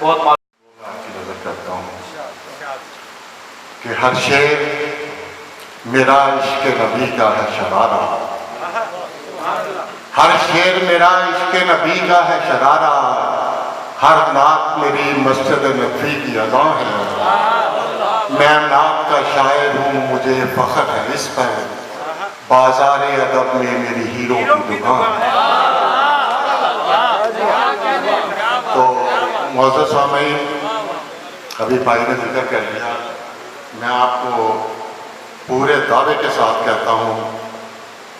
بہت کرتا ہوں کہ ہر شعر میرا عشق نبی کا ہے شرارہ، ہر شعر میرا عشق نبی کا ہے شرارہ، ہر نعت میری مسجد نبوی کی اذان ہے، میں نعت کا شاعر ہوں مجھے فخر ہے اس پر، بازار ادب میں میری ہیرو کی دکان ہے۔ تو معزز سامعین، ابھی بھائی نے ذکر کر لیا، میں آپ کو پورے دعوے کے ساتھ کہتا ہوں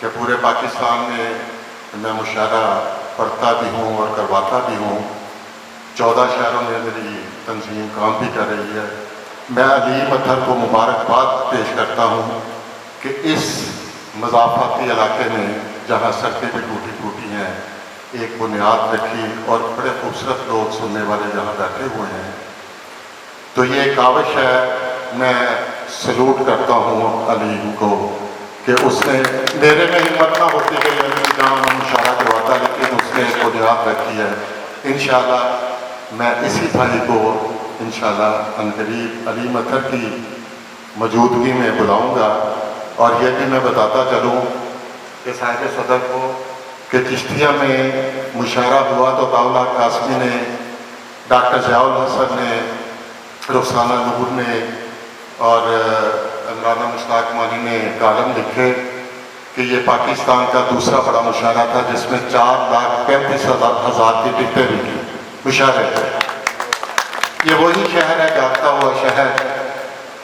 کہ پورے پاکستان میں مشاعرہ پڑھتا بھی ہوں اور کرواتا بھی ہوں، 14 شہروں میں میری تنظیم کام بھی کر رہی ہے۔ میں علیم اطہر کو مبارکباد پیش کرتا ہوں کہ اس مضافاتی علاقے میں جہاں سڑکیں بھی ٹوٹی پھوٹی ہیں ایک بنیاد رکھی اور بڑے خوبصورت لوگ سننے والے جہاں بیٹھے ہوئے ہیں، تو یہ ایک کاوش ہے۔ میں سلوٹ کرتا ہوں علیم کو کہ اس نے میرے میں ہمت نہ ہوتی کہ جہاں مشاعرہ کرواتا، لیکن اس نے ایک بنیاد رکھی ہے۔ انشاءاللہ میں اسی بھائی کو انشاءاللہ عنقریب علیم اطہر کی موجودگی میں بلاؤں گا، اور یہ بھی میں بتاتا چلوں کہ صاحب صدر کو کہ چشتیہ میں مشاعرہ ہوا تو طاولہ قاسمی نے، ڈاکٹر ضیاء الحسن نے، رخسانہ نور نے اور عمرانہ مشتاق مانی نے کالم لکھے کہ یہ پاکستان کا دوسرا بڑا مشاعرہ تھا جس میں 4,35,000 کی ٹکٹیں بکی مشاعرے تھے۔ یہ وہی شہر ہے جاگتا ہوا شہر،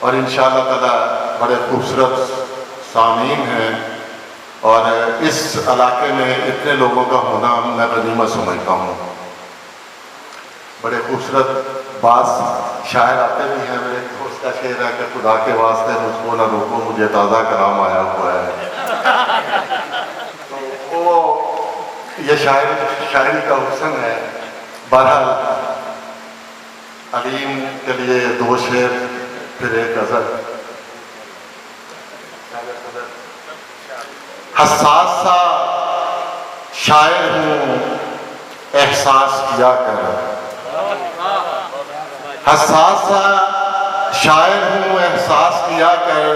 اور انشاءاللہ تعالی بڑے خوبصورت سامعین ہیں، اور اس علاقے میں اتنے لوگوں کا ہونا میں غنیمت سمجھتا ہوں۔ بڑے خوبصورت بعض شاعر آتے بھی ہیں، میرے دوست کا شعر ہے کہ خدا کے واسطے مجھ کو نہ روکو مجھے تازہ کلام آیا ہوا ہے۔ تو وہ یہ شاعری کا حسن ہے۔ بہرحال علیم کے لیے 2 شعر پھر ایک غزل۔ حساس سا شاعر ہوں احساس کیا کر، حساس سا شاعر ہوں احساس کیا کر،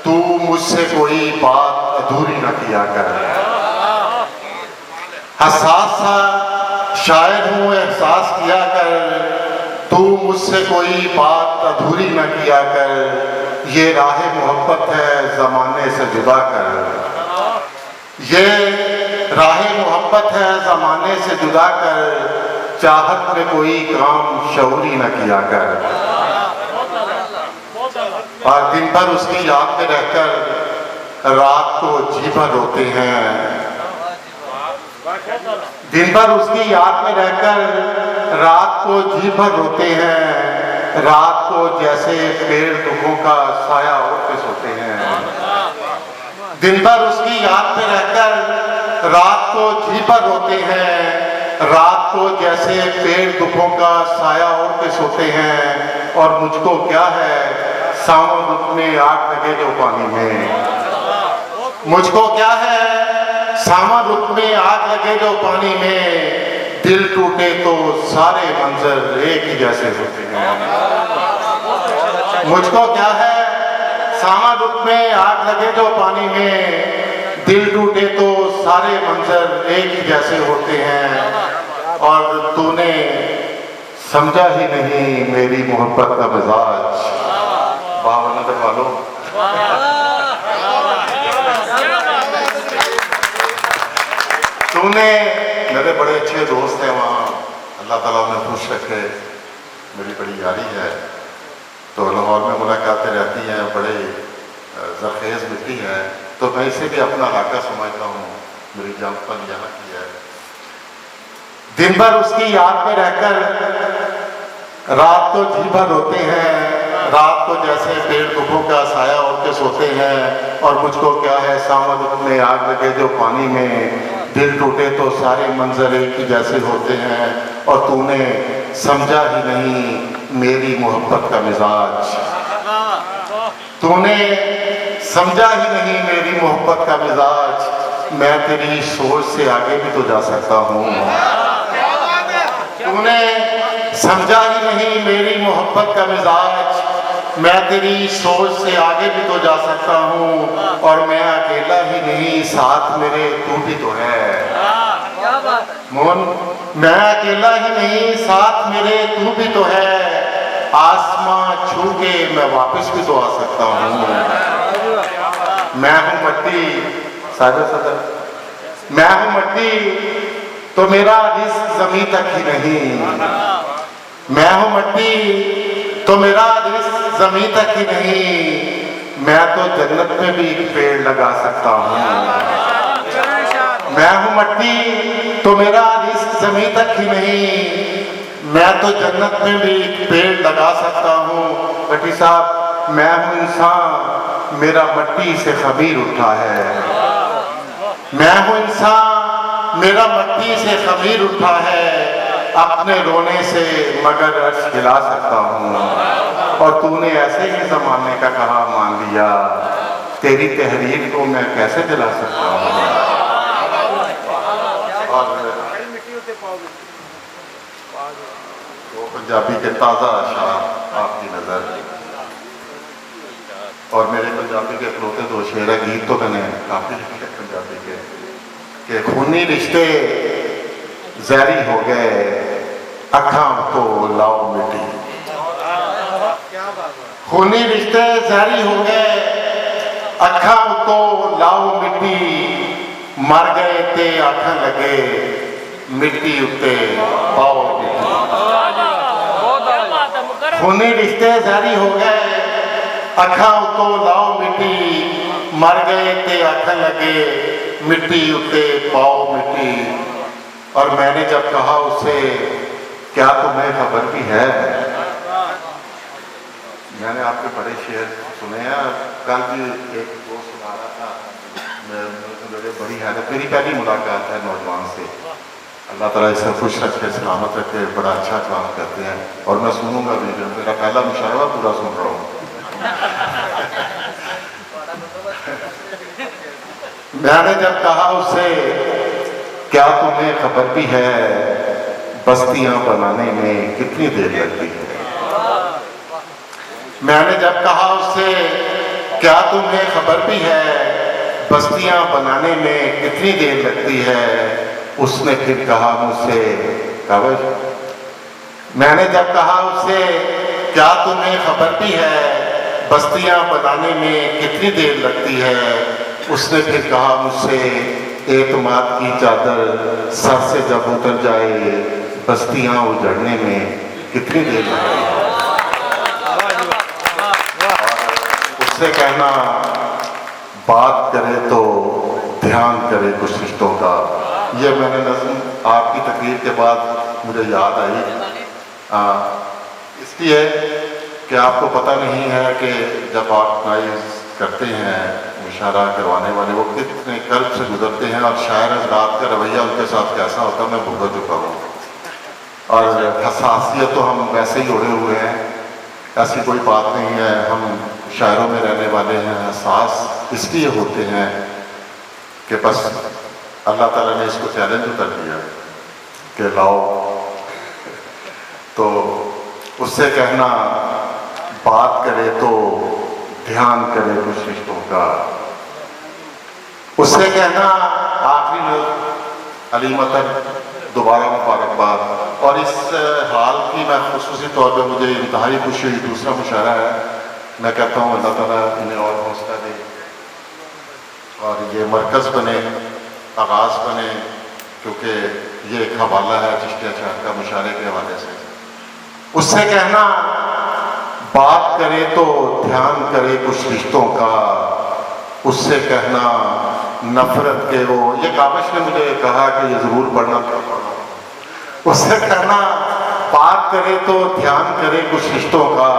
تو مجھ سے کوئی بات ادھوری نہ کیا کر۔ حساس سا شاعر ہوں احساس کیا کر، تو مجھ سے کوئی بات ادھوری نہ کیا کر، یہ راہ محبت ہے زمانے سے جدا کر، یہ راہ محبت ہے زمانے سے جدا کر، چاہت میں کوئی کام شعوری نہ کیا کر۔ اور دن بھر اس کی یاد میں رہ کر رات کو جی بھر روتے ہیں، دن بھر اس کی یاد میں رہ کر رات کو جی بھر روتے ہیں، رات کو جیسے پیڑ دکھوں کا سایہ اوڑھ کے سوتے ہیں۔ دن بھر اس کی یاد میں رہ کر رات کو جی بھر روتے ہیں، رات کو جیسے پیڑ دکھوں کا سایہ اوڑھ کے سوتے ہیں، اور مجھ کو کیا ہے ساون رت میں آگ لگے جو پانی میں، مجھ کو کیا ہے ساون رت میں آگ لگے جو پانی میں، دل ٹوٹے تو سارے منظر ایک ہی جیسے ہوتے ہیں۔ مجھ کو کیا ہے ساون رت میں آگ لگے جو پانی میں، دل ٹوٹے تو سارے منظر ایک ہی جیسے ہوتے ہیں، اور تو نے سمجھا ہی نہیں میری محبت کا مزاج۔ باہر نظر والوں، تو نے میرے بڑے اچھے دوست ہیں وہاں، اللہ تعالیٰ نے خوش رکھے، میری بڑی یاری ہے، تو لاہور میں ملاقاتیں رہتی ہیں، بڑے زرخیز ملتی ہے، تو میں اسے بھی اپنا علاقہ سمجھتا ہوں، میری جان پن یہاں کی ہے۔ دن بھر اس کی یاد میں رہ کر رات کو جی بھر روتے ہیں، رات کو جیسے پیڑ دکھوں کا سایہ اوڑھ کے سوتے ہیں، اور مجھ کو کیا ہے ساون رت میں آگ لگے جو پانی میں، دل ٹوٹے تو سارے منظر ایک ہی جیسے ہوتے ہیں، اور تو نے سمجھا ہی نہیں میری محبت کا مزاج، تو نے سمجھا ہی نہیں میری محبت کا مزاج، میں تیری سوچ سے آگے بھی تو جا سکتا ہوں، تو نے سمجھا ہی نہیں میری محبت کا مزاج، میں تیری سوچ سے آگے بھی تو جا سکتا ہوں، اور میں اکیلا ہی نہیں، ساتھ میرے تو بھی تو ہے مون، میں اکیلا ہی نہیں، ساتھ میرے تو بھی تو ہے، آسمان چھو کے میں واپس بھی تو آ سکتا ہوں، میں ہوں مٹی سادہ صدر، میں ہوں مٹی تو میرا رزق زمین تک ہی نہیں، میں ہوں مٹی تو میرا رزق زمین تک ہی نہیں، میں تو جنت میں بھی ایک پیڑ لگا سکتا ہوں، میں ہوں مٹی تو میرا رزق زمین تک ہی نہیں، میں تو جنت میں بھی ایک پیڑ لگا سکتا ہوں، بٹی صاحب میں ہوں انسان، میرا مٹی سے خمیر اٹھا ہے، میں ہوں انسان، میرا مٹی سے خمیر اٹھا ہے، اپنے رونے سے مگر عرش ہلا سکتا ہوں، اور تو نے ایسے ہی زمانے کا کہا مان لیا، تیری تحریر کو میں کیسے دلا سکتا ہوں۔ اور وہ پنجابی کے تازہ اشعار آپ کی نظر، اور میرے پنجابی کے اکلوتے دو شعر ہے، گیت تو میں نے کافی لکھے پنجابی کے، کہ خونی رشتے زہری ہو گئے، اکھاں تو لاؤ مٹی، خونی رشتے زہری ہو گئے، اکھاں تو لاؤ مٹی، مر گئے تے آکھاں لگے، مٹی اتے پاؤ مٹی، خونی رشتے زہری ہو گئے، اکھاں تو لاؤ مٹی، مر گئے تے آکھاں لگے، مٹی اتے پاؤ مٹی۔ اور میں نے جب کہا اس سے کیا تمہیں خبر بھی ہے، میں نے آپ کے بڑے شعر سنے ہیں، کل بھی ایک دوست سنا رہا تھا، میرے بڑی حیرت، میری پہلی ملاقات ہے نوجوان سے، اللہ تعالیٰ اسے خوش رکھے سلامت رکھے، بڑا اچھا کام کرتے ہیں، اور میں سنوں گا بھی، میرا پہلا مشاورہ پورا سن رہا ہوں۔ میں نے جب کہا اس سے کیا تمہیں خبر بھی ہے بستیاں بنانے میں کتنی دیر لگتی ہے، میں نے جب کہا اس سے کیا تمہیں خبر بھی ہے بستیاں بنانے میں کتنی دیر لگتی ہے، اس نے پھر کہا مجھ سے کاوش، میں نے جب کہا اس سے کیا تمہیں خبر بھی ہے بستیاں بنانے میں کتنی دیر لگتی ہے، اس نے پھر کہا مجھ سے اعتماد کی چادر سر سے جب اتر جائے بستیاں اجڑنے میں کتنی دیر لگتی ہے، اس سے کہنا بات کرے تو دھیان کرے کچھ رشتوں کا، یہ میں نے نظم آپ کی تقریر کے بعد مجھے یاد آئی، اس لیے کہ آپ کو پتہ نہیں ہے کہ جب آپ آرگنائز کرتے ہیں مشاعرہ کروانے والے وہ کتنے کرب سے گزرتے ہیں، اور شاعر حضرات کا رویہ ان کے ساتھ کیسا ہوتا ہے میں بھگت چکا ہوں، اور حساسیت تو ہم ویسے ہی اڑے ہوئے ہیں، ایسی کوئی بات نہیں ہے، ہم شاعروں میں رہنے والے ہیں، حساس اس لیے ہوتے ہیں کہ بس اللہ تعالیٰ نے اس کو چیلنج کر دیا کہ لاؤ، تو اس سے کہنا بات کرے تو دھیان کرے کچھ رشتوں کا، اس سے کہنا آخری لفظ علی مطر دوبارہ مبارکباد، اور اس حال کی میں خصوصی طور پہ مجھے انتہائی خوشی ہوئی، دوسرا مشاعرہ ہے، میں کہتا ہوں اللہ تعالیٰ انہیں اور حوصلہ دے اور یہ مرکز بنے، آغاز بنے، کیونکہ یہ ایک حوالہ ہے چشتیہ چاہت کا مشاعرے کے حوالے سے، اس سے کہنا بات کرے تو دھیان کرے کچھ رشتوں کا، اس سے کہنا نفرت کے وہ، یہ کاوش نے مجھے کہا کہ یہ ضرور پڑھنا چاہتا ہوں، اس سے کہنا بات کرے تو دھیان کرے کچھ رشتوں کا،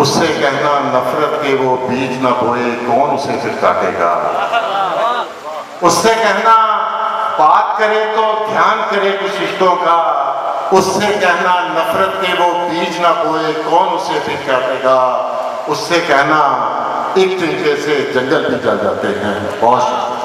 اس سے کہنا نفرت کے وہ بیج نہ بوئے کون اسے پھر کاٹے گا، اس سے کہنا بات کرے تو دھیان کرے کچھ رشتوں کا، اس سے کہنا نفرت کے وہ بیج نہ بوئے کون اسے پھر کاٹے گا، اس سے کہنا ایک طریقے سے جنگل بھی جل جاتے ہیں۔ بہت